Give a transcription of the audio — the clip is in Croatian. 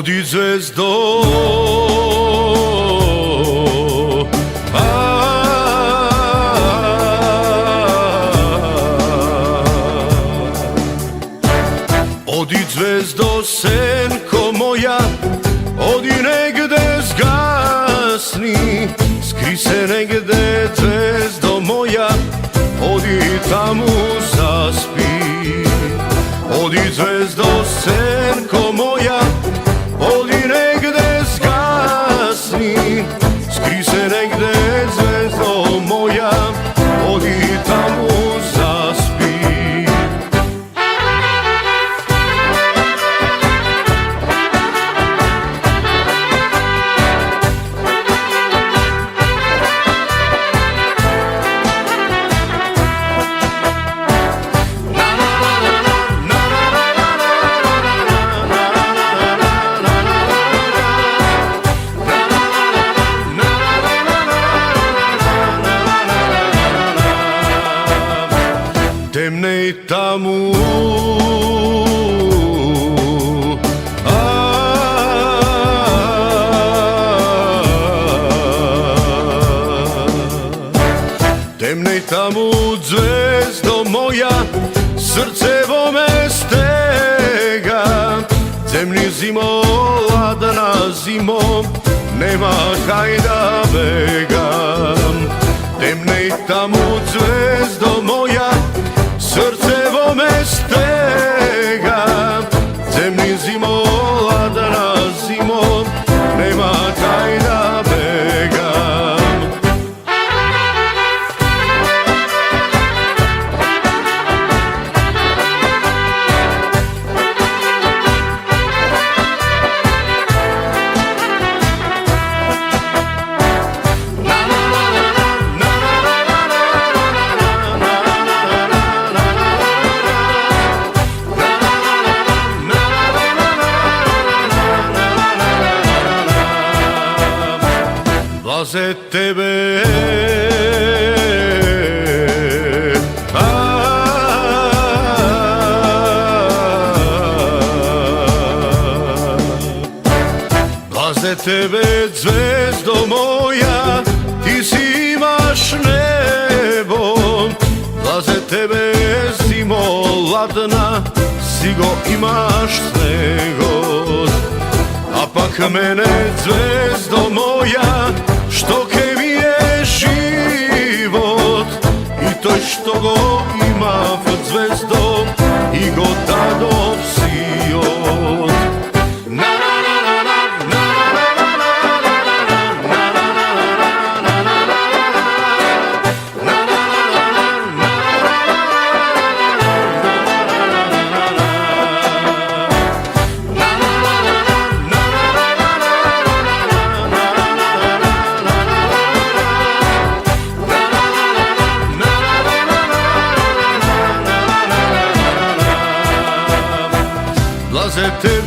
Odi zvezdo, odi zvezdo, senko moja, odi negde zgasni, skri se negde zvezdo moja, odi tamo zaspi. Odi zvezdo, senko moja, odi negde zgasni, skri se negde zvezdo moja, odi tamo zaspi. Temnej tamo, temnej tamo, zvezdo moja, srce vo me stega. Zemlji zimo, ladna zimo, nema kaj da begam. Temnej tamo, zvezdo moja, srce vo me stega. Zemlji zimo, ladna zimo, nema kaj da begam. Blaze tebe, blaze tebe, zvezdo moja, ti si imaš nebo. Blaze tebe, zimo ladna, sigo imaš snegod. A pak mene, zvezdo moja, što ke mi je život, i to što go ima zvezdo, i go tado si od. Blaze tebe,